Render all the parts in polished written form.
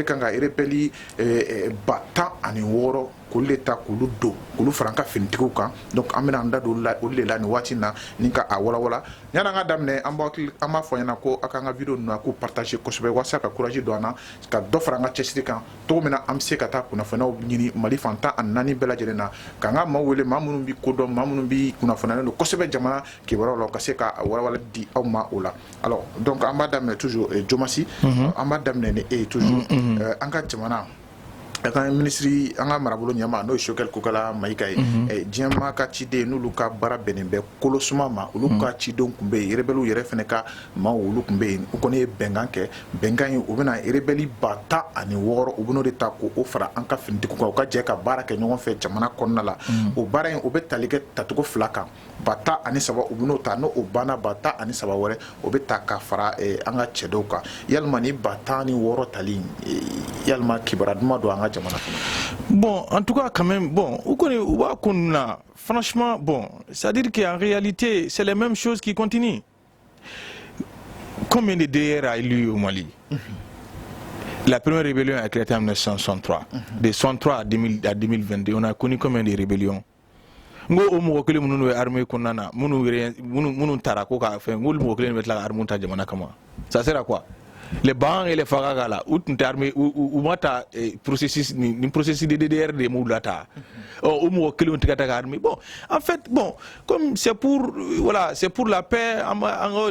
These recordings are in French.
Mali kan ka rebelli batan ani woro k'olu le ta k'olu don k'olu fara an ka finitigiw kan donc an bɛna an da don olu de la nin waati na ni ka a walawala yanni an ka daminɛ an b'a fɔ ɲɛna ko a k'an ka video ninnu k'u partage kosɛbɛ walasa ka courage don an na ka dɔ fara an ka cɛsiri kan cogo min na an bɛ se ka taa kunnafoniyaw ɲini Mali fan 14 bɛɛ lajɛlen na k'an ka maaw wele maa minnu bɛ kodɔn maa minnu bɛ kunnafoniyalen don kosɛbɛ jamana kibaruyaw la ka se ka walawala di aw ma o la alors donc an b'a daminɛ toujours Jomasi an b'a daminɛ ni e ye toujours an ka jamana kan ministre an ka marabolo ɲɛma n'o ye Choguel Kokala Mayiga ye diɲɛmaa ka ciden n'olu ka baara bɛnnen bɛ kolosuma ma olu ka cidenw tun bɛ yen rebelliw yɛrɛ fana ka maaw olu tun bɛ yen u kɔni ye bɛnkan kɛ bɛnkan in u bɛna rebelli 16,000 u bɛn'o de ta k'o fara an ka finitigiw kan u ka jɛ ka baara kɛ ɲɔgɔn fɛ jamana kɔnɔna la o baara in o bɛ tali kɛ tacogo 2 kan 13 u bɛn'o ta n'o banna 13 wɛrɛ o bɛ ta ka fara an ka cɛdenw kan yalima ni 16 tali yalima kibaruya duman don an ka jamana kɔnɔ. Bon, en tout cas, quand même, bon, franchement, bon, c'est-à-dire qu'en réalité, c'est les mêmes choses qui continuent. Combien de DR a eu lieu au Mali? La première rébellion a éclaté en 1963. De 1963 à 2022, on a connu combien de rébellions? Ngo o mo kele munu armée konana munu tara ko ka fe ngol mo kele metla armée ta jamana kama. Ça sert à quoi? Les bancs et les fagaga là, ou armée ou mata processus ni processus de DDR de moulata. Au mo kele on tika armée. Bon, en fait, bon, comme c'est pour voilà, c'est pour la paix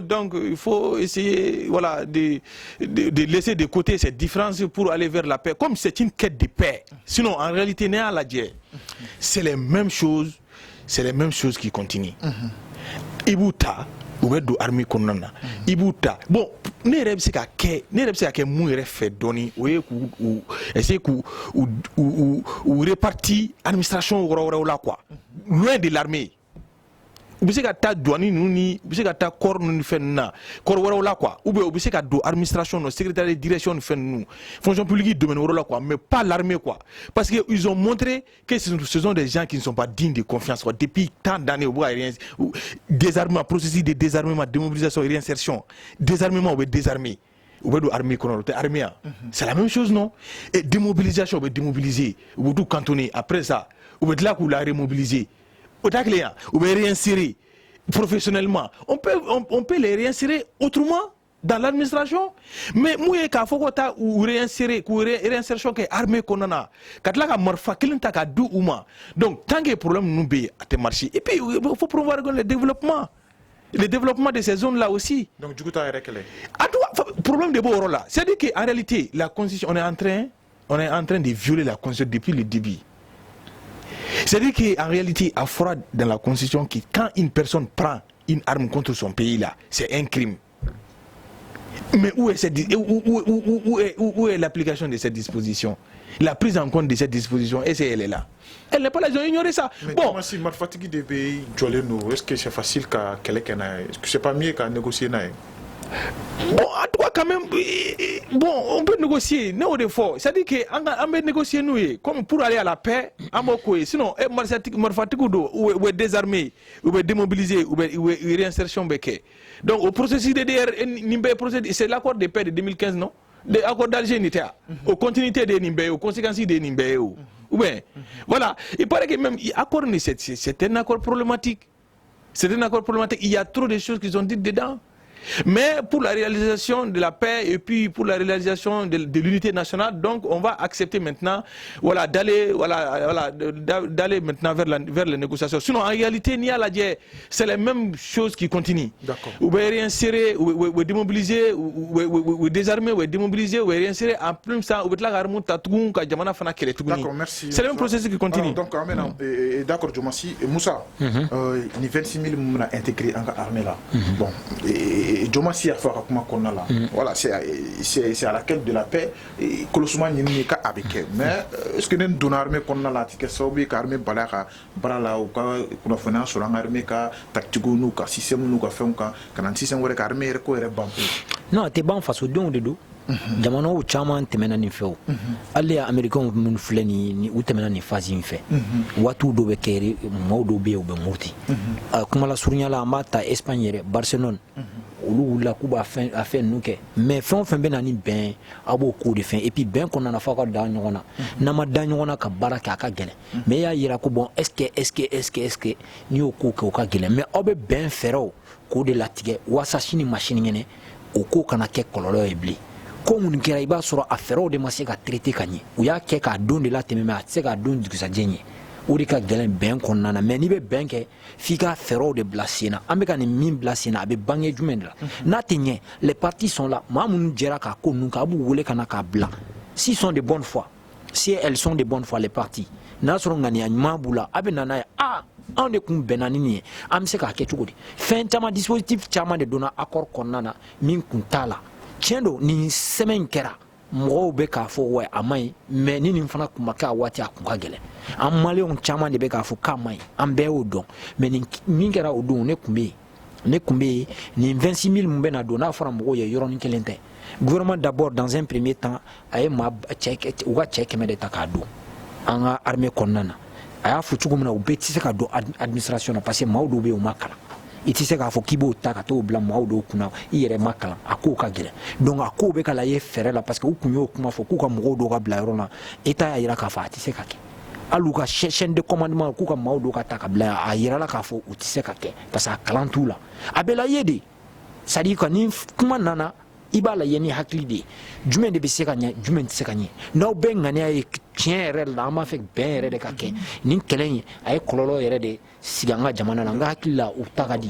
donc il faut essayer voilà de laisser de côté ces différences pour aller vers la paix comme c'est une quête de paix. Sinon en réalité n'est à la guerre. C'est les mêmes choses. C'est les mêmes choses qui continuent. Ibuta, ou do armée konana. Ibuta. Bon, ne rêve c'est qu'à mourir fait donner, ou essayer ou répartir administration ou là quoi. Loin de l'armée. Ou bien c'est qu'à douane ni, ou bien c'est qu'à corps nous fait na, corps ou là quoi. Ou bien c'est qu'à do administration, nos secrétaire de direction fait nous, fonction publique domaine ou là quoi, mais pas l'armée quoi. Parce que ils ont montré que ce sont des gens qui ne sont pas dignes de confiance quoi. Depuis tant d'années au rien, désarmement, processus de désarmement, démobilisation et réinsertion, désarmement ou désarmé. Ou bien armée armée. C'est la même chose non? Et démobilisation, ou bien démobiliser, ou tout cantonner. Après ça, ou bien là où la remobiliser. Ou bien réinsérer professionnellement. On peut les réinsérer autrement dans l'administration. Mais moi, quand il faut réinsertion que l'armée konana, quand la morfa qu'il n'a qu'à deux ou donc tant que les problèmes nous payent à te marcher. Et puis il faut promouvoir le développement de ces zones là aussi. Donc du coup tu as réglé. Problème de beau là. C'est-à-dire qu'en réalité la constitution on est en train de violer la constitution depuis le début. C'est-à-dire qu'en réalité, il faudra dans la Constitution que quand une personne prend une arme contre son pays, là, c'est un crime. Mais où est l'application de cette disposition? La prise en compte de cette disposition, est-ce qu'elle est là? Elle n'est pas là, ils ont ignoré ça. Mais bon, si ma fatigue de pays, est-ce que c'est facile qu'à quelqu'un est-ce que c'est pas mieux qu'à négocier? Bon, en tout cas, quand même, bon, on peut négocier, non de fort. C'est-à-dire qu'on peut négocier, nous, comme pour aller à la paix, sinon, ou est désarmé, ou est démobilisé, ou est réinsertion. Donc, au processus de DR, c'est l'accord de paix de 2015, non? L'accord d'Alger, aux continuités de Nimbe, aux conséquences de Nimbe. Ou bien, voilà. Il paraît que même, l'accord, c'est un accord problématique. C'est un accord problématique. Il y a trop de choses qui sont dites dedans. Mais pour la réalisation de la paix et puis pour la réalisation de l'unité nationale, donc on va accepter maintenant voilà, d'aller maintenant vers les négociations. Sinon, en réalité, ni à la guerre, c'est les mêmes choses qui continuent. Ou bien réinsérer, ou démobiliser, ou désarmer, ou démobiliser, ou réinsérer en plus ça, ou bien là, d'accord, merci. C'est le même processus qui continue. Donc, d'accord, Jomasi, Moussa, il y a 26 000 personnes intégrées en armée là. Bon, Jomasi a fait là. Voilà, c'est à la quête de la paix. Colossement, il n'y a qu'à avec. Mais est-ce que nous avons une armée qu'on a là, qui est sauvé, qui armée balaka, balala ou qu'on a fait un sur l'armée, qui tactique ou qui système ou qui fait un système ou qui armée ou qui bampé. Non, t'es bon face au don de dos. Jamano u caman tɛmɛna nin fɛ o hali américains minnu filɛ ni u tɛmɛna nin phase in fɛ waatiw dɔw bɛ kɛ maaw dɔw bɛ yen u bɛ muruti kuma la surunya la an b'a ta Espagne yɛrɛ Barcelone olu la k'u b'a fɛn ninnu kɛ mais fɛn o fɛn bɛ na ni bɛn a b'o ko de fɛn et puis bɛn kɔnɔna fɔ a ka da ɲɔgɔn na n'a ma da ɲɔgɔn na ka baara kɛ a ka gɛlɛn mais e y'a yira ko bon est ce que n'i y'o ko kɛ o ka gɛlɛn mais aw bɛ bɛn fɛɛrɛw k'o de latigɛ walasa sini ma sinikɛnɛ o ko kana kɛ kɔlɔlɔ ye bilen ko minnu kɛra i b'a sɔrɔ a fɛɛrɛw de ma se ka traiter ka ɲɛ u y'a kɛ k'a don de la tɛmɛ mais a tɛ se k'a don dugusajɛ ɲɛ o de ka gɛlɛn bɛn kɔnɔna na mais n'i bɛ bɛn kɛ f'i ka fɛɛrɛw de bila sen na an bɛ ka nin min bila sen na a bɛ bange jumɛn de la n'a tɛ ɲɛ les partis sont là maa minnu jɛra k'a ko ninnu kɛ a b'u wele ka na k'a bila s'ils sont de bonne foi si elles sont de bonne foi les partis n'a sɔrɔ ŋaniya ɲuman b'u la a bɛ na n'a ye anw de kun bɛnna ni nin ye an bɛ se k'a kɛ cogo di fɛn caman dispositif caman de donna accord kɔnɔna na min kun t'a la tiɲɛ don nin sɛbɛn in kɛra mɔgɔw bɛ k'a fɔ wa a man ɲi mais ni nin fana kun ma kɛ a waati a kun ka gɛlɛn an maliyɛnw caman de bɛ k'a fɔ k'a man ɲi an bɛɛ y'o dɔn mais nin min kɛra o don ne kun bɛ yen nin 26 000 mun bɛ na don n'a fɔra mɔgɔw ye yɔrɔnin kelen tɛ gouvernement d'abord dans un premier temps a ye u ka cɛ 100 de ta k'a don an ka armée kɔnɔna na a y'a fɔ cogo min na u bɛɛ tɛ se ka don administration na parce que maaw dɔw bɛ yen u ma kalan i tɛ se k'a fɔ k'i b'o ta ka t'o bila maaw dɔw kunna i yɛrɛ ma kalan a kow ka gɛlɛn donc a kow bɛ ka la ye fɛɛrɛ la parce que u kun y'o kuma fɔ k'u ka mɔgɔw dɔw ka bila yɔrɔ la État y'a jira k'a fɔ a tɛ se ka kɛ hali u ka chaîne de commandement k'u ka maaw dɔw ka ta ka bila a yirala k'a fɔ u tɛ se ka kɛ parce que a kalan t'u la a bɛ la ye de c'est à dire que ni kuma nana i b'a la ye ni hakili de ye jumɛn de bɛ se ka ɲɛ jumɛn tɛ se ka ɲɛ n'aw bɛɛ ŋaniya ye tiɲɛ yɛrɛ la an b'a fɛ bɛn yɛrɛ de ka kɛ nin kɛlɛ in a ye kɔlɔlɔ yɛrɛ de sigi an ka jamana na n ka hakili la u ta ka di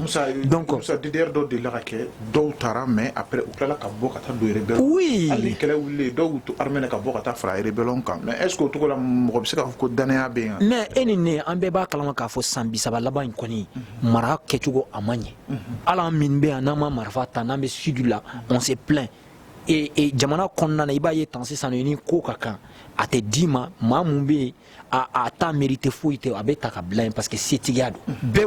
donc DDR dɔw delila ka kɛ dɔw taara mais après u tilala ka bɔ ka taa don rebelle oui hali ni kɛlɛ wulilen dɔw to armée na ka bɔ ka taa fara rebelle kan mais est ce que o cogo la mɔgɔ bɛ se k'a fɔ ko danaya bɛ yen mais e ni ne an bɛɛ b'a kalama k'a fɔ san 30 laban in kɔni mara kɛcogo a man ɲɛ hali an min bɛ yan n'an ma marifa ta n'an bɛ sud la on se plaint et jamana kɔnɔna na i b'a ye tan sisan ni ko ka kan a tɛ d'i ma maa mun bɛ yen a t'a mérité foyi tɛ a bɛ ta ka bila yen parce que setigiya don bɛɛ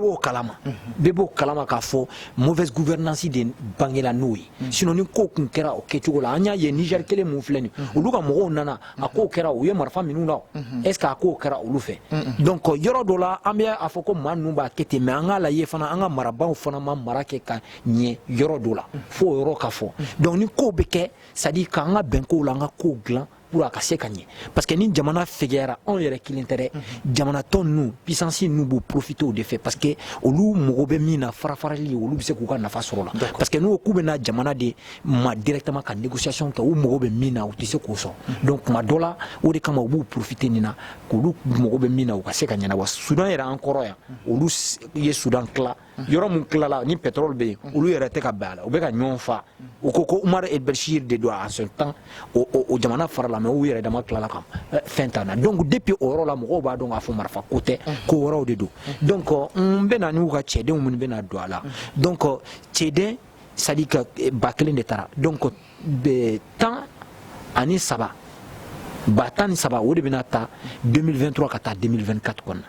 b'o kalama k'a fɔ mauvaise gouvernance de bangela n'o ye sinon ni ko kun kɛra o kɛcogo la an y'a ye Niger kelen mun filɛ nin olu ka mɔgɔw nana a kow kɛra u ye marifa minnu na est ce que a kow kɛra olu fɛ donc yɔrɔ dɔ la an bɛ a fɔ ko maa ninnu b'a kɛ ten mais an k'a lajɛ fana an ka marabaaw fana ma mara kɛ ka ɲɛ yɔrɔ dɔ la fo o yɔrɔ ka fɔ donc ni kow bɛ kɛ c'est à dire k'an ka bɛn kow la an ka kow dilan pour a ka se ka ɲɛ parce que ni jamana fɛgɛyara anw yɛrɛ kelen tɛ dɛ jamana tɔ ninnu puissance ninnu b'u profiter o de fɛ parce que olu mago bɛ min na farafarali olu bɛ se k'u ka nafa sɔrɔ la parce que n'u k'u bɛ na jamana de ma directement ka négociation kɛ u mago bɛ min na u tɛ se k'o sɔrɔ donc tuma dɔ la o de kama u b'u profiter nin na k'olu mago bɛ min na u ka se ka ɲɛnabɔ Sudan yɛrɛ an kɔrɔ yan olu ye Sudan tila yɔrɔ mun tilala ni pétrole bɛ yen olu yɛrɛ tɛ ka bɛn a la u bɛ ka ɲɔgɔn fa u ko ko Umar el-Bashir de don a son temps o jamana farala mais u yɛrɛ dama tilala ka fɛn ta na donc depuis o yɔrɔ la mɔgɔw b'a dɔn k'a fɔ marifa ko tɛ ko wɛrɛw de don donc n bɛ na n'u ka cɛdenw minnu bɛ na don a la donc cɛden c'est à dire que 1000 de taara donc 13 o de bɛna ta 2023 ka taa 2024 kɔnɔ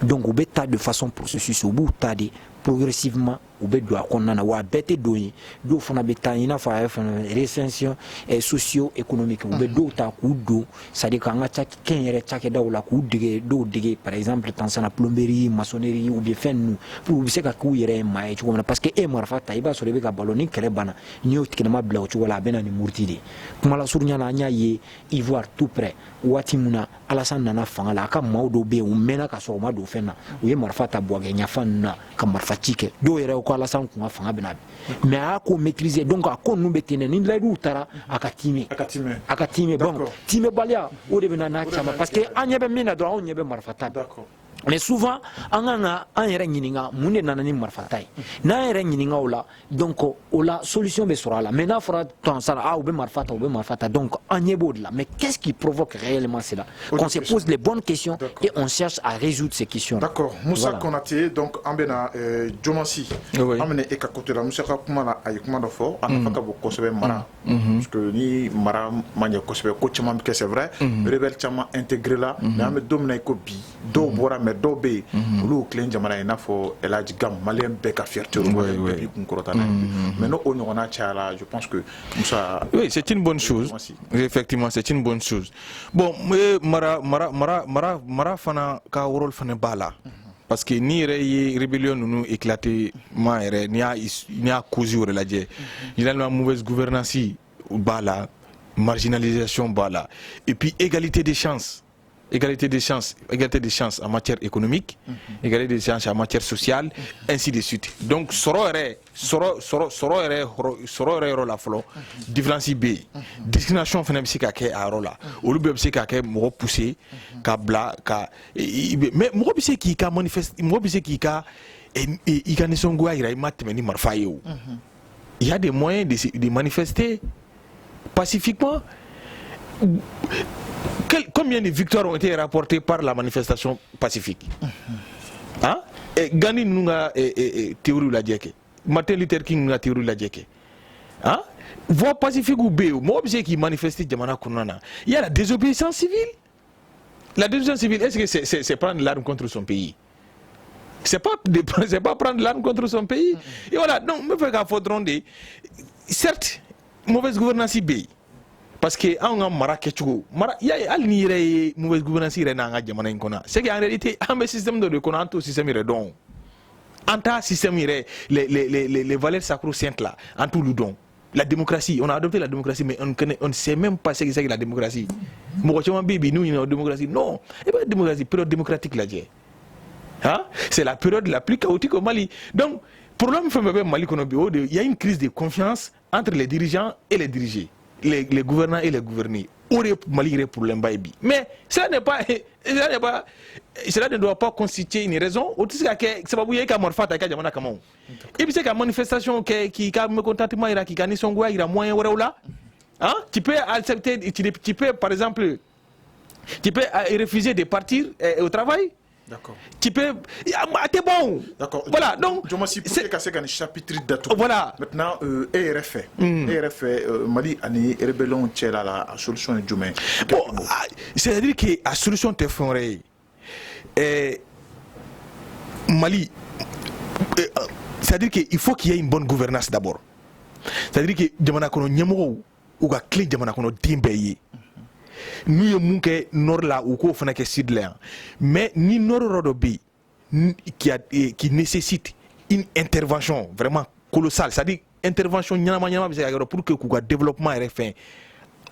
donc u bɛ taa de façon processus u b'u ta de progressivement u bɛ don a kɔnɔna na wa a bɛɛ tɛ don ye dɔw fana bɛ taa i n'a fɔ a ye fana recension socio-économique u bɛ dɔw ta k'u don c'est à dire k'an ka kɛnyɛrɛ cakɛdaw la k'u dege dɔw dege par exemple tansana plomberie maçonnerie ou bien fɛn ninnu pour u bɛ se ka k'u yɛrɛ ye maa ye cogo min na parce que e ye marifa ta i b'a sɔrɔ i bɛ ka balo ni kɛlɛ banna n'i y'o tigɛlama bila o cogo la a bɛ na ni muruti de kuma la surunya la an y'a ye Ivoire tout près waati min na Alassane nana fanga la a ka maaw dɔw bɛ yen u mɛnna ka sɔrɔ u ma don fɛn na u ye marifa ta Bouaké Ɲafa ninnu na ka marifa ci kɛ dɔw yɛrɛ ko Alassane kun ka fanga bɛna bi mais a y'a ko maîtriser donc a ko ninnu bɛ ten dɛ ni layiduw taara a ka tiimɛ bon tiimɛbaliya o de bɛ na n'a caman parce que an ɲɛ bɛ min na dɔrɔn anw ɲɛ bɛ marifa ta de mais souvent an kan ka an yɛrɛ ɲininka mun de nana ni marifa ta ye n'an yɛrɛ ɲininka o la donc o la solution bɛ sɔrɔ a la mais n'a fɔra tɔnsara u bɛ marifa ta donc an ɲɛ b'o de la mais qu'est-ce qui provoque réellement cela qu'on se pose les bonnes questions et on cherche à résoudre ces questions d'accord Moussa Konaté donc an bɛna Diomansy an bɛna e ka côté la Moussa ka kuma la a ye kuma dɔ fɔ a nafa ka bon kosɛbɛ mara parce que ni mara ma ɲɛ kosɛbɛ ko caman bɛ kɛ c'est vrai rebelle caman intégré la mais an bɛ don min na i ko bi dɔw bɔra mais dɔw bɛ yen olu tilen jamana in n'a fɔ El Hadji Gam maliyɛn bɛɛ ka fierté depuis kun kɔrɔta n'a ye mais n'o ɲɔgɔnna cayara je pense que Moussa oui c'est une bonne chose effectivement c'est une bonne chose bon mara fana ka rôle fana b'a la parce que ni yɛrɛ ye rébellion ninnu éclatement yɛrɛ n'i y'a cause yɛrɛ lajɛ généralement mauvaise gouvernance b'a la, marginalisation b'a la, et puis égalité des chances en matière économique, égalité des chances en matière sociale, ainsi de suite. Donc soro yɛrɛ yɔrɔ la fɔlɔ différence bɛ yen, discrimination fana bɛ se ka kɛ a yɔrɔ la, olu bɛɛ bɛ se ka kɛ mɔgɔ pousser ka bila ka mais mɔgɔ bɛ se k'i ka manifeste, mɔgɔ bɛ se k'i ka i ka nisɔngoya jira i ma tɛmɛ ni marifa ye o. Il y a des moyens de manifester pacifiquement. Combien de victoires ont été rapportées par la manifestation pacifique? Hein? Gandhi n'a théorie la djeke. Martin Luther King n'a théorie la djeke. Hein? Voie pacifique ou béo, moi je qui manifeste Djamana Kounana. Il y a la désobéissance civile. La désobéissance civile, est-ce que c'est prendre l'arme contre son pays? C'est pas prendre l'arme contre son pays. Et voilà, donc me fait qu'à faudron de certes mauvaise gouvernance béi. Parce que an ka mara kɛcogo mara hali ni yɛrɛ ye mauvaise gouvernance yɛrɛ n'an ka jamana in kɔnɔ c'est qu'en réalité an bɛ système dɔ de kɔnɔ an t'o système yɛrɛ dɔn an t'a système yɛrɛ les valeurs sacro-saintes là an t'olu dɔn. La démocratie, on a adopté la démocratie mais on ne sait même pas ce que c'est que la démocratie. Mɔgɔ caman bɛ yen nous la démocratie non et pas démocratie période démocratique lajɛ hein c'est la période la plus chaotique au Mali. Donc problème fɛn fɛn bɛ Mali kɔnɔ bi o de il y a une crise de confiance entre les dirigeants et les dirigés. Les gouvernants et les gouvernés. Malgré problème mais cela ne doit pas constituer une raison. C'est pas bouillé qu'à morfata qu'à jamana kamon. Et puis c'est qu'à manifestation qui a me contentement ira qui a ni songwa ira moyen là. Hein? Tu peux accepter, tu peux par exemple, tu peux refuser de partir au travail. D'accord. Tu peux. T'es bon. D'accord. Voilà. Donc. Je me suis posé un chapitre d'atouts. Voilà. Maintenant, ERF. Mali ani rébellion tchela la solution est jumain. Bon, c'est-à-dire que la solution te ferait. Mali. C'est-à-dire qu'il faut qu'il y ait une bonne gouvernance d'abord. C'est-à-dire que jamana kono nyamoro ou ga clé jamana kono dimbeyi. Nous sommes nord là ou qu'on fait que sud là, mais ni nord rodobi qui nécessite une intervention vraiment colossale, c'est-à-dire intervention pour que le développement est fait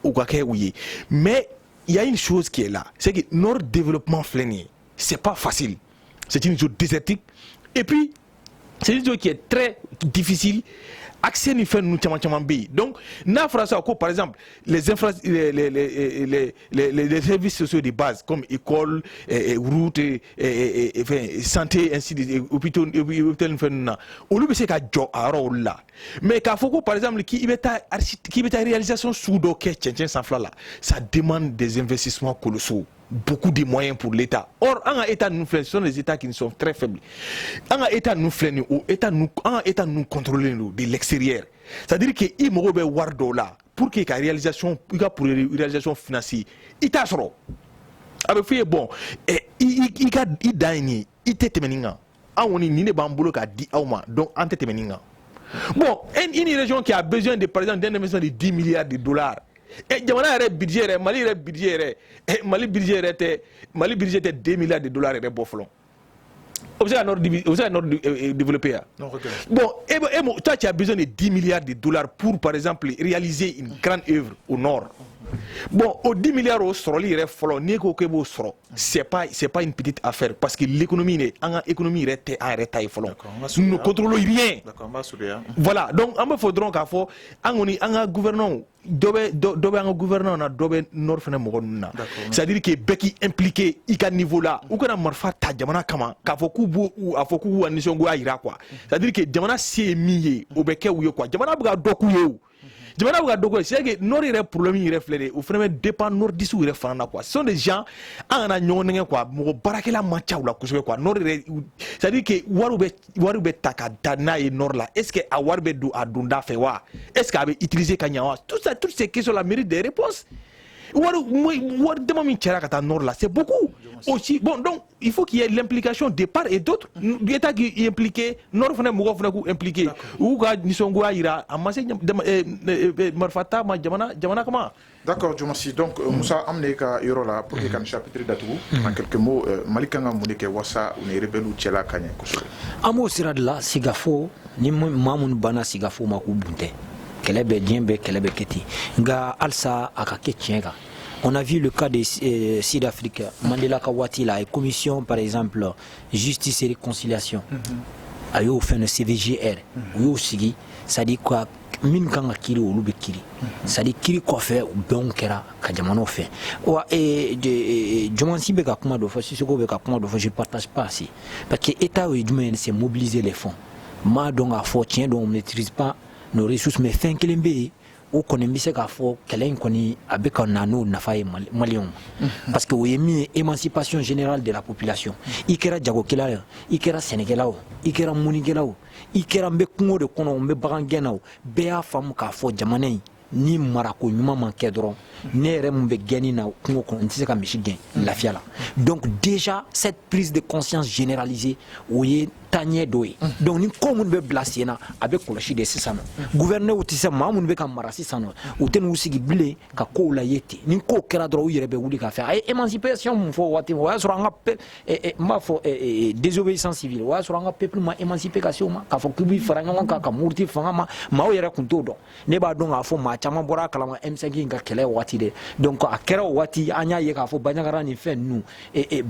ou quoi que oui. Mais il y a une chose qui est là, c'est que notre développement fléné, c'est pas facile, c'est une chose désertique et puis c'est une chose qui est très difficile. Accès ni fait nous donc na français par exemple les services sociaux de base comme école route santé ainsi de hôpital au lieu c'est qu'à jo là mais qu'à faut par exemple qui beta réalisation sous doc là ça demande des investissements colossaux, beaucoup de moyens pour l'État. Or, un État nous fait, ce sont des États qui sont très faibles. Un État nous fait, un État nous contrôle de l'extérieur. C'est-à-dire que il me wardo là pour que la réalisation, pour réalisation financière, il t'a soro. Avec fait bon, il daini, il t'est meninga. Ah on ni ne bambolo ka di auma, donc en t'est meninga. Bon, une région qui a besoin de par exemple d'un investissement de 10 milliards de dollars. Et jamana yɛrɛ budget yɛrɛ Mali yɛrɛ budget yɛrɛ Mali budget était 2 milliards de dollars yɛrɛ bɔ fɔlɔ o bɛ se ka nord développer ya bon et toi tu as besoin de 10 milliards de dollars pour par exemple réaliser une grande œuvre au nord. Bon, au 10 milliards au sɔrɔli yɛrɛ fɔlɔ n'i ko k'e b'o sɔrɔ c'est pas une petite affaire parce que l'économie yɛrɛ tɛ an yɛrɛ ta ye fɔlɔ nous ne contrôlons rien. Voilà donc an bɛ fɔ dɔrɔn k'a fɔ an kɔni an ka gouvernants dɔ bɛ an ka gouvernants na dɔ bɛ nord fana mɔgɔ ninnu na c'est-à-dire que bɛɛ k'i impliqué i ka niveau la u kana marifa ta jamana kama k'a fɔ k'u b'u nisɔngoya jira quoi c'est-à-dire que jamana se ye min ye o bɛ kɛ u ye quoi jamana bɛ ka dɔ k'u ye o. Jamana bɛ ka dɔ k'u c'est que nord yɛrɛ problème yɛrɛ filɛ de o fana bɛ dépend nordistes yɛrɛ fana na quoi ce sont des gens an kana ɲɔgɔn nɛgɛ quoi mɔgɔ baarakɛla man ca u la kosɛbɛ quoi nord yɛrɛ c'est-à-dire que wari bɛ ta ka da n'a ye nord la est-ce que a wari bɛ don a donda fɛ wa est-ce que a bɛ utiliser ka ɲɛ wa toutes ces questions là méritent des réponses nord là, c'est beaucoup. Aussi, bon, donc il faut qu'il y ait l'implication de part et d'autre. L'État qui est impliqué, nord impliqué. D'accord, Djomassi. Donc, Moussa Amneka Yorola, pour que chapitre d'Atou, en quelques mots, Malikanga Mounike Wassa, ou les rebelles ou Tchela Kanye. Amo Siradla, Sigafo, ni Mamoun Bana Sigafo Makoubunte. Kelebe Djembe, Kelebe Keti. Nga Alsa Akake Tchenga. On a vu le cas des Sud-Africains, Mandela Kawati, la commission par exemple, justice et réconciliation. Ayo fait le CVGR, Yo Sigi, ça dit quoi, min kanga kiri ou lube kiri. Ça dit kiri quoi fait ou bon kera, kajamano fait. Ouah, et Djomansi beka kuma do, si ce beka kuma do, je partage pas si. Parce que l'État c'est mobiliser les fonds. Ma donc à fort tient, donc on ne maîtrise pas nos ressources, mais fin que l'embé. Ou qu'on aime bien qu'à fort qu'elle connaît avec un anneau n'a pas malien parce que oui mis émancipation générale de la population il kera jago kela il kera sénégalais il kera monigela il kera mbe kungo de kono mbe bagangena be a fam ka fo jamanai ni marako nyuma manqué dron ne rem be geni na kungo ko ntise ka michigan la fiala donc déjà cette prise de conscience généralisée oui tanye doye donc ni ko mun be blaser na avec koloshi de sisano gouverneur utise ma mun be ka marasi sano uten usigi bile ka ko la yeti ni ko kera dro yere be wuli ka faire émancipation mun fo wati wa sur nga ma fo désobéissance civile wa sur nga peuple ma émancipation ma ka fo kubi faranga ka murti fanga ma o yere kunto do ne ba donc a fo ma chama bora kala ma M5 nga kele wati de donc a kera wati anya ye ka fo banyagara ni fait nous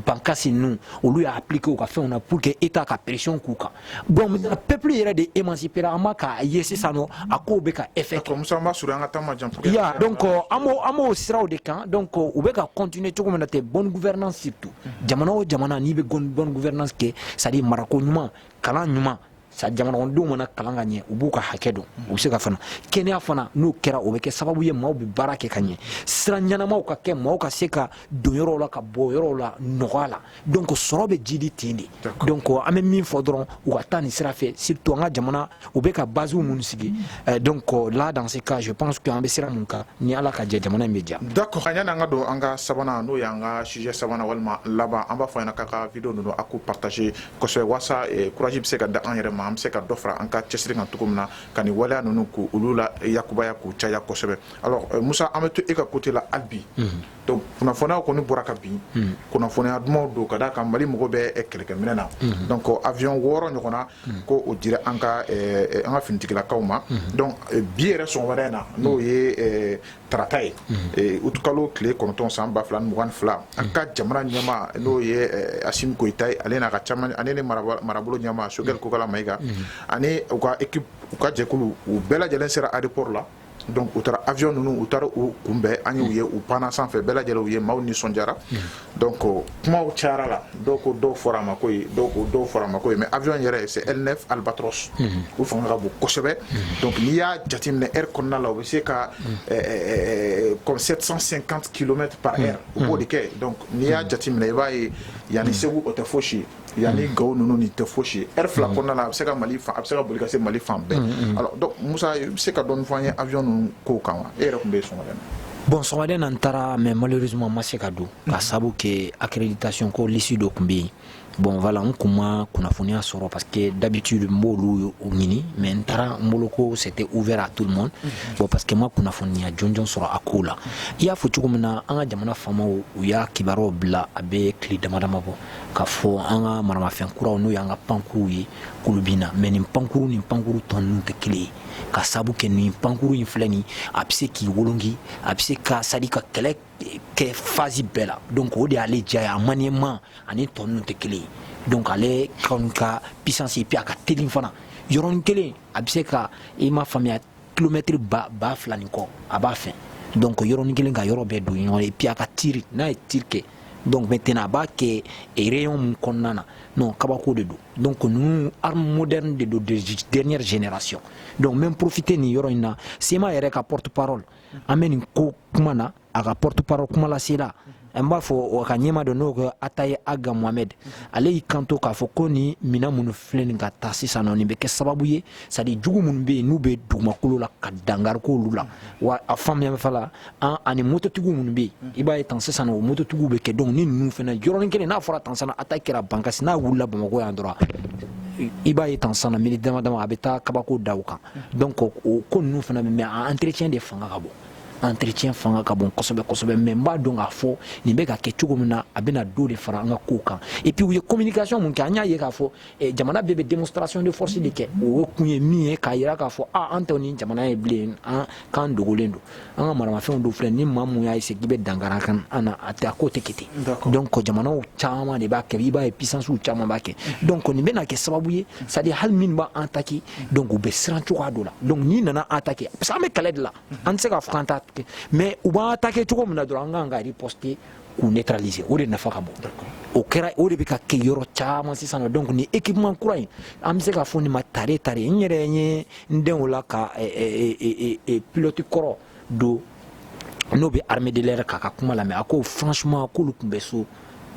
bankasi nous on lui a appliqué au ka fait on a pour que état ka pression kuka bon le peuple est de émanciper amaka yesi sano akobeka effet comme ça ma sur un atama ya donc amo sira de camp donc ubeka continuer tout comme na bonne gouvernance surtout jamana ni be bonne gouvernance que ça dit marako nyuma kala nyuma sa jamana on do mona kalanga nye ubuka hakedo usika fana kenya fana no kera obeke sababu ye mawbi barake kanye siranyana mawka ke mawka seka doyoro la ka boyoro la nogala donc sorobe jidi tindi donc ame min fodron ou atani sera fait surtout nga jamana obeka bazu munisigi donc là dans ce cas je pense que ambesira munka ni ala ka jamana media d'accord anyana nga do anga sabana no yanga sujet sabana walma laba amba fa na kaka vidéo no aku partager ko so wasa et courage bi seka da an am se ka dofra an ka cesri kan tukumna kani wala nunu ku ulula yakubaya ku chaya kosebe alors Moussa ametu e ka côté la albi donc kuna fona ko ni boraka bi kuna fona admo do kada ka mali mo be e kelke menena donc avion woro nyokona ko o dire an ka fintikila kawma donc biere son warena no ye tratay e utkalo clé konton samba flan mugan fla an ka jamana nyama no ye asim koitay alena ka chaman anene marabolo nyama sogel ko kala maiga ani uka équipe uka jekulu u bela jelen sera aéroport là donc utara avion nunu utara u kumbe ani uye u pana sans fait bela jelo uye mawni sonjara donc kuma u chara la donc do forama koy do forama koy mais avion yere c'est L9 Albatros u fanga bu kosebe donc niya jatimne air konna la c'est ka comme 750 km par heure au bout de quai donc niya jatimne va yani sebu otafoshi yani gaw nunu ni tafoshi air fla konna la c'est ka mali fa c'est ka bolika c'est mali fambe alors donc Moussa c'est ka don voyer avion nunu ko kanwa e rekumbe son bon soirée n'antara mais malheureusement masekado ka sabu ke accréditation ko l'issue do kumbi bon voilà on comment qu'on a fourni à soro parce que d'habitude mbolu ngini mais ntara moloko c'était ouvert à tout le monde bon parce que moi qu'on a fourni à jonjon soro akula il y a futu comme na anga jamana fama ou ya kibaro bla abe clé de madame bo ka fo anga marama fen kura no yanga pankuru yi kulubina mais ni pankuru ton te clé ka sabu ke ni pankuru inflani apse ki wolongi apse ka sadika kelek ke fazi bela donc o de aller dia maniement ani ton te clé donc aller ka puissance et puis aka telin fana yoron kele apse ka e ma famille kilomètre ba flani ko aba fin donc yoron kele ga yoro be do et puis aka tiri na tirke donc maintenant ba ke e rayon konnana non kabako de do donc nous armes modernes de dernière génération donc même profiter ni yoro ina c'est ma yere ka porte parole ameni ko kumana aka porte parole kuma la sela n b'a fɔ o ka ɲɛma dɔ n'o ko Ataye Aga Mohamed ale y'i kanto k'a fɔ ko ni mina minnu filɛ nin ka taa sisan nɔ nin bɛ kɛ sababu ye c'est à dire jugu minnu bɛ yen n'u bɛ dugumakolo la ka dankari k'olu la wa a faamuya fa la ani mototigiw minnu bɛ yen i b'a ye tan sisan nɔ o mototigiw bɛ kɛ donc ni ninnu fana yɔrɔnin kelen n'a fɔra tan sisan nɔ Ataye kɛra bankasi n'a wulila Bamakɔ yan dɔrɔn i b'a ye tan sisan nɔ minute dama dama a bɛ taa kabako da o kan donc o ko ninnu fana bɛ mais a entretien de fanga ka bon entretien fanga ka bon kosɛbɛ kosɛbɛ mais n b'a dɔn k'a fɔ nin bɛ ka kɛ cogo min na a bɛna do de fara an ka kow kan et puis u ye communication mun kɛ an y'a ye k'a fɔ jamana bɛɛ bɛ démonstration de force de kɛ o kun ye min ye k'a jira k'a fɔ an tɛ nin jamana ye bilen k'an dogolen don an ka maramafɛnw dɔw filɛ ni maa mun y'a essayer k'i bɛ dankari kan an na a ko tɛ kɛ ten donc jamanaw caman de b'a kɛ i b'a ye puissances caman b'a kɛ donc nin bɛna kɛ sababu ye c'est à dire hali minnu b'a attaquer donc u bɛ siran cogoya dɔ la donc n'i nana attaquer parce que an bɛ kɛlɛ de la an tɛ se k'a fɔ k'an t'a mais u b'a attaquer cogo min na dɔrɔn an kan ka riposter k'u neutraliser o de nafa ka bon o kɛra o de bɛ ka kɛ yɔrɔ caman sisan nɔ donc ni équipement kura in an bɛ se k'a fɔ nin ma tare n yɛrɛ ye n den o la ka pilote kɔrɔ don n'o bɛ armée de l'air k'a ka kuma lamɛn a ko franchement k'olu tun bɛ so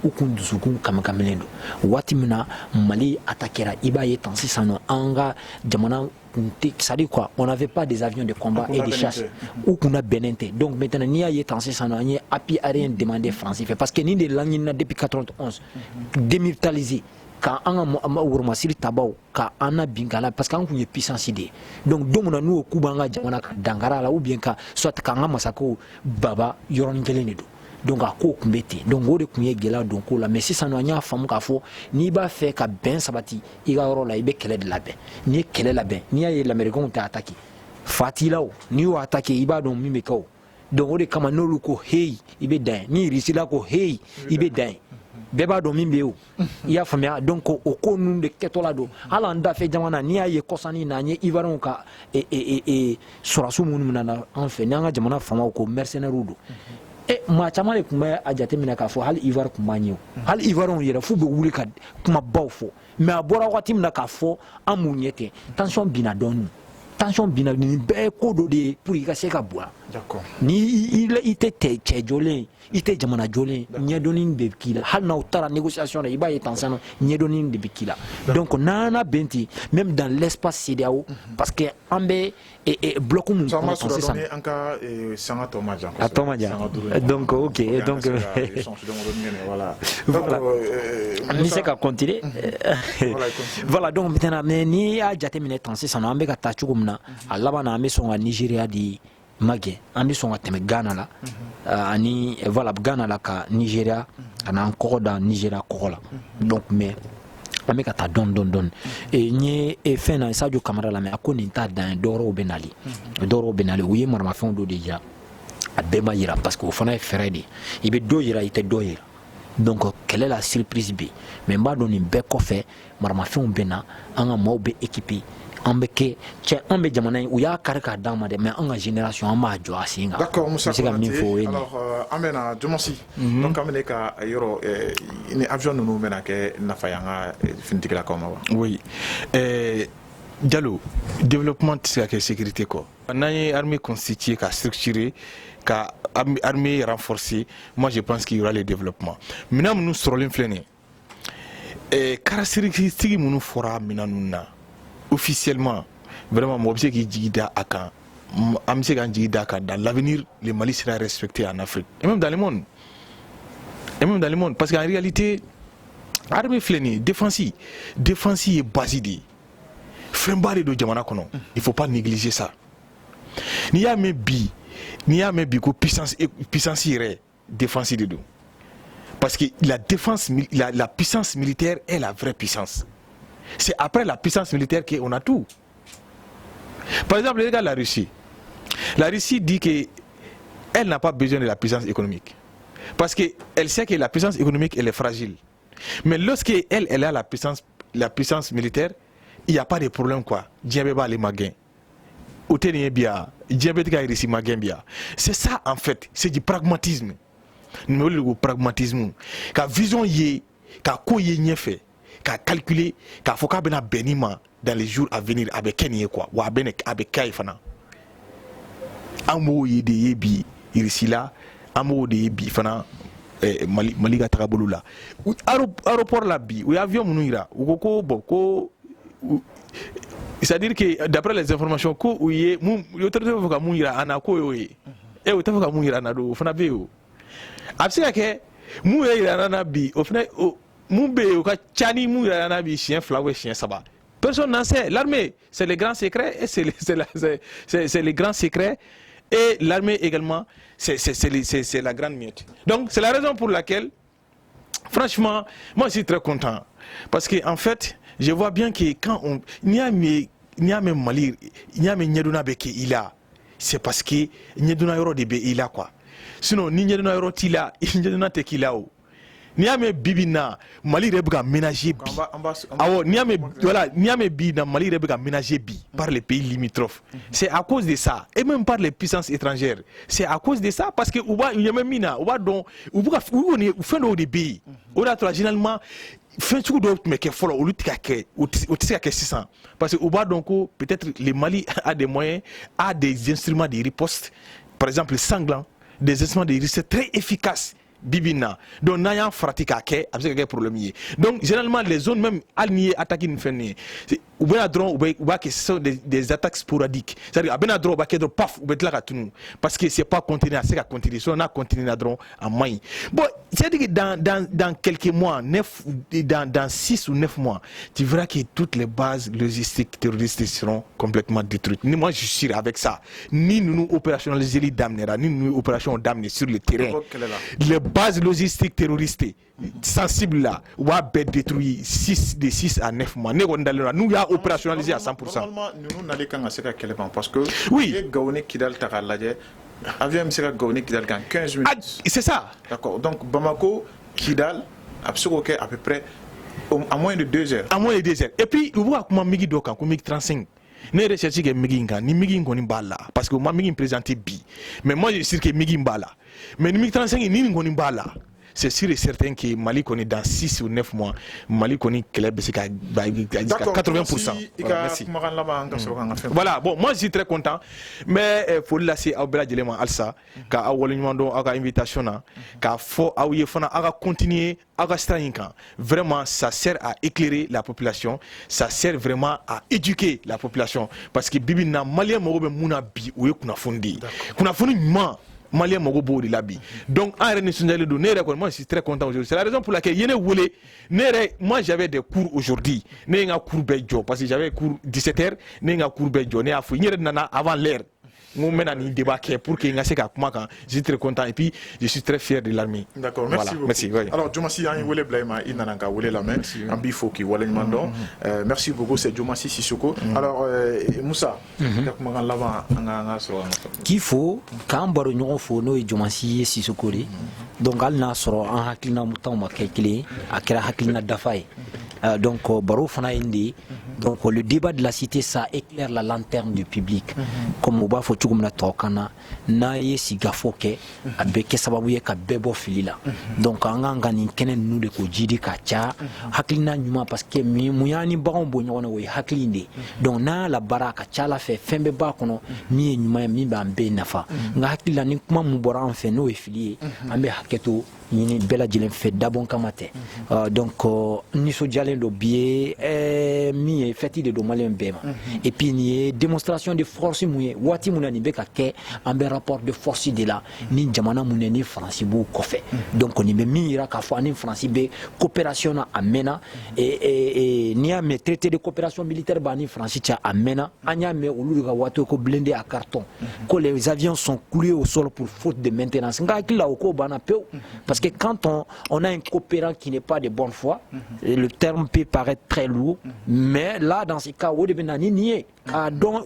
u kun dusukun kamikamilen don waati min na Mali attaquera i b'a ye tan sisan nɔ an ka jamana c'est-à-dire quoi on n'avait pas des avions de combat et de chasse u kunna bɛnnen tɛ donc maintenant n'i y'a ye tan sisan nɔ an ye appui aérien demandé France fɛ parce que nin de laɲinina depuis 91 démilitariser ka an ka woromasiri tabaw ka an na bin k'a la parce que an kun ye puissance de ye donc don min na n'u k'u b'an ka jamana ka dankari a la ou bien ka soit k'an ka masakɛw baba yɔrɔnin kelen de don donc a ko tun bɛ ten donc o de tun ye gɛlɛya don ko la mais sisan nɔ an y'a faamu k'a fɔ n'i b'a fɛ ka bɛn sabati i ka yɔrɔ la i bɛ kɛlɛ de labɛn n'i ye kɛlɛ labɛn n'i y'a ye lamɛrikɛnw tɛ attaqué fa t'i la o n'i y'o attaqué i b'a dɔn min bɛ kɛ o donc o de kama n'olu ko hey i bɛ dan ye ni Russie ko hey i bɛ dan ye bɛɛ b'a dɔn min bɛ yen o i y'a faamuya donc o ko ninnu de kɛtɔla don hali an dafɛ jamana n'i y'a ye kɔsanni na an ye Ivoiriyɛnw ka sɔrɔdasiw minnu nana an fɛ n'an ka jamana faamaw ko mercenaires don maa caman de tun bɛ a jateminɛ k'a fɔ hali Ivoire tun b'an ye o hali Ivoiriyɛnw yɛrɛ f'u bɛ wuli ka kumabaw fɔ mais a bɔra waati min na k'a fɔ an m'u ɲɛ tɛ tension binna dɔɔnin tension binna nin bɛɛ ye ko dɔ de ye pour i ka se ka bonya ni i tɛ cɛ jɔlen i tɛ jamana jɔlen ɲɛdɔnni de bɛ k'i la hali n'aw taara négociation na i b'a ye tan sisan ɲɛdɔnni de bɛ k'i la donc n'an na bɛn ten même dans l'espace CEDEAO parce que an bɛ bloc mun kɔnɔ tan sisan an ka sanga tɔ ma jan a tɔ ma jan donc ok donc voilà an bɛ se ka continuer voilà donc maintenant mais n'i y'a jateminɛ tan sisan an bɛ ka taa cogo min na a laban na an bɛ sɔn ka Nigéria di magɛ an bɛ sɔn ka tɛmɛ Ghana la ani voilà Ghana la ka Nigéria ka na an kɔgɔ da Nigéria kɔgɔ la donc mais an bɛ ka taa dɔɔni n ye fɛn na Sadio Kamara lamɛn a ko nin t'a dan ye dɔwɛrɛw bɛ nali u ye maramafɛnw dɔ de jira a bɛɛ ma yira parce que o fana ye fɛɛrɛ de ye i bɛ dɔ yira i tɛ dɔ yira donc kɛlɛ la surprise bɛ yen mais n b'a dɔn nin bɛɛ kɔfɛ maramafɛnw bɛ na an ka maaw bɛ équiper an bɛ kɛ cɛ an bɛ jamana in u y'a kari k'a d'an ma dɛ mais an ka génération an b'a jɔ a sen kan d'accord Musa se ka min fɔ o ye nin alors an bɛna Jɔmɔsi donc an bɛna ka yɔrɔ ni avion ninnu bɛna kɛ nafa ye an ka finitigilakaw ma wa oui Diallo développement tɛ se ka kɛ sécurité kɔ n'an ye armée constituée ka structurer ka armée renforcer moi je pense qu'il y aura le développement minɛn minnu sɔrɔlen filɛ nin ye caractéristique minnu fɔra minɛn ninnu na officiellement vraiment mɔgɔ bɛ se k'i jigi da a kan an bɛ se k'an jigi da a kan dans l'avenir le Mali sera respecté en Afrique et même dans le monde parce qu'en réalité armée filɛ nin ye défense ye base de ye fɛnba de don jamana kɔnɔ il faut pas négliger ça n'i y'a mɛn bi ko puissance yɛrɛ défense de don parce que la puissance militaire est la vraie puissance. C'est après la puissance militaire qu'on a tout. Par exemple, regarde la Russie. La Russie dit qu'elle n'a pas besoin de la puissance économique. Parce qu'elle sait que la puissance économique, elle est fragile. Mais lorsqu'elle a la puissance militaire, il n'y a pas de problème quoi. C'est ça en fait, c'est du pragmatisme. Nous pragmatisme. Ka vision yé, ka ko yé fait. Qu'à calculer qu'à faut qu'à bena benima dans les jours à venir avec Kenya quoi ou avec Kaifana amo yede yebi ici là amo de yebi fana Mali ka tagabolo la aéroport la bi o avion minnu yira u ko bon ko c'est-à-dire que d'après les informations ko u ye autorité fɔ ka mun yira ana ko y'o ye o tɛ fɔ ka mun yira ana do o fana bɛ yen o a bɛ se ka kɛ mun yɛrɛ yira ana bi o fana mun bɛ yen o ka ca ni mun yira ana bi siɲɛ 2 ou siɲɛ 3. Personne n'en sait. L'armée, c'est les grands secrets et c'est les grands secrets. Et l'armée également, c'est la grande miette. Donc, c'est la raison pour laquelle, franchement, moi, je suis très content. Parce qu'en fait, je vois bien que quand on... Il y a même Mali, il y a même Nyeduna Beke, il a. C'est parce que Nyeduna Yoro de Be, il a quoi. Sinon, ni Nyeduna Yoro Tila, Nyeduna Tekila. Ni ame bibi na Mali rebga ménager bi. Awo ni ame bi na Mali rebga ménager bi par les pays limitrophes. C'est à cause de ça et même par les puissances étrangères. C'est à cause de ça parce que uba nyame mina uba don ubuka uni fendo de bi. Ora to généralement fin tout do mais que follow olu tika ke otisi ka 600 parce que uba donc peut-être le Mali a des moyens, a des instruments de riposte, par exemple sanglants, des instruments de riposte très efficaces. Bibina donc n'ayant pratique à quai avec quel problème y est donc généralement les zones même alignées attaquer une fin ou bien drone ou bien que ce sont des attaques sporadiques c'est-à-dire à bien drone que paf ou bien là tout parce que c'est pas continuer c'est qu'à continuer si on a continué à drone à main bon c'est-à-dire que dans quelques mois 6 ou 9 mois tu verras que toutes les bases logistiques terroristes seront complètement détruites ni moi je suis avec ça ni nous opérationnaliser les damnera ni nous opération d'amener sur le terrain les bases logistiques terroristes sensibles là ou à détruire 6 à 9 mois nous y a opérationnalisé à 100%. Normalement nous n'allons qu'à ce qu'elle parce que oui Gaoné Kidal Takalade avion Mseka Gaoné Kidal 15 minutes. C'est ça. D'accord. Donc Bamako Kidal à peu près à moins de 2 heures. À moins de 2 heures. Et puis vous voyez comment Migi Doka comme Migi 35 ne recherche que Migi nga ni Migi ngoni bala parce que moi Migi présenté bi mais moi je sais que Migi bala mais Migi 35 ni ngoni bala. C'est sûr et certain que Mali connaît dans 6 ou 9 mois, Mali connaît Caleb c'est à 80%. Voilà, bon, moi je suis très content, mais il faut laisser Aubela Djelema Alsa, car Awalimando a invitation, car faut Aouyefona a continuer à vraiment, ça sert à éclairer la population, ça sert vraiment à éduquer la population, parce que Bibi na Malien Mogobe Mouna Bi ou Kunafundi. Kunafundi man. Malien Mogobo de l'Abi. Donc, moi je suis très content aujourd'hui. C'est la raison pour laquelle moi j'avais des cours aujourd'hui. Parce que j'avais cours 17h, avant l'heure. Nous menons un débat pour que je suis très content et puis je suis très fier de l'armée. D'accord, merci beaucoup. Merci, oui. Alors, Djomassi, merci beaucoup, c'est Djomassi Sissoko. Alors, Moussa, qu'il faut, quand on faut nous et Djomassi Sissoko, donc al nasro en hakilina mutan ma calculé à quel hakilina dafai. Donc, Baro Fana Indi, donc le débat de la cité, ça éclaire la lanterne du public. Comme Oba Fochugumna Tokana, Naye Sigafoke, Abeke Sababuye Kabebo Filila. Donc, Angangani Kenen nous de Kojidi Kacha, Haklina Numa parce que Mouyani Baron Bonyowe Haklinde. Donc, na la baraka Chala fait Fembe Bakono, Mi Numa Mibambe Nafa. Ngakila Nikma Mubora en fait no effilié, Ambe Haketo. Ni bela jilen fait d'abon kamate donc ni so jalen do bié mi feti de do malien bema et puis ni démonstration de force mouye wati munani beka ke ambe rapport de force de là ni jamana muneni France bu kofe donc ni me mira ka fo ni France be coopération na amena et ni a me traité de coopération militaire ba ni France tia amena anya me olu ga wato ko blindé à carton que les avions sont coulés au sol pour faute de maintenance nga kila ko bana peu parce que quand on a un coopérant qui n'est pas de bonne foi, le terme peut paraître très lourd, mais là, dans ces cas, on devient nié. Donc,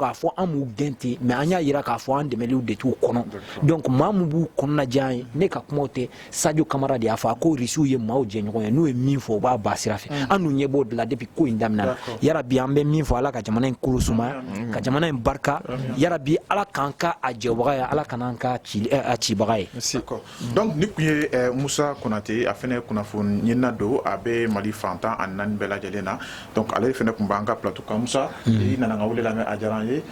à fois un mou genti, mais anya ira ka fois un de melu de tout kono. Donc, mamou konna jai, ne ka kumote, Sadio Kamara de afa ko risu ye mao jenyo, nous et mi fo ba basirafi. Anu nyebo de la depuis ko indamna. Yara bi ambe mi fo ala ka jamana en kurusuma, ka jamana en barka, yara bi ala kanka a jewaya, ala kananka a chibaray. D'accord. Donc, Moussa Konate a fait kunafun Yenado abe Mali Fantan Anan Bela Jelena. Donc, allez faire un plateau comme ça. nana nga wele la me adjaran ye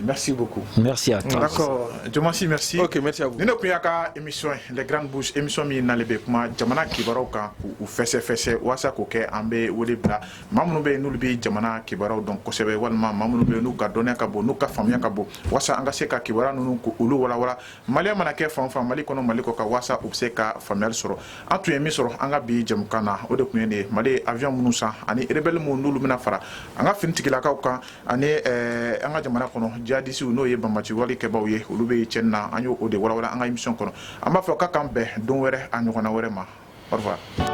merci beaucoup merci à toi d'accord Diomansi merci ok merci à vous ni ne kun y'a ka émission les grandes bouches émission min n'ale be kuma jamana kibaraw kan u fɛsɛ wasa ko kɛ an be wele bila maa minnu be n'olu be jamana kibaraw dɔn kosɛbɛ walima maa minnu be n'u ka dɔnniya ka bon n'u ka faamuya ka bon wasa an ka se ka kibara ninnu ko olu walawala maliyɛn mana kɛ fan o fan mali kɔnɔ mali kɔ ka wasa u be se ka faamuyali sɔrɔ an tun ye min sɔrɔ an ka bi jamukan na o de kun ye nin ye mali avion minnu san ani rebelle minnu n'olu bena fara an ka finitigilakaw kan ani an ka jamana kɔnɔ jihadisiw n'o ye banbaci walikɛbaw ye olu be cɛnni na an y'o de walawala an ka émission kɔnɔ an b'a fɔ ka kan bɛn don wɛrɛ a ɲɔgɔnna wɛrɛ ma au revoir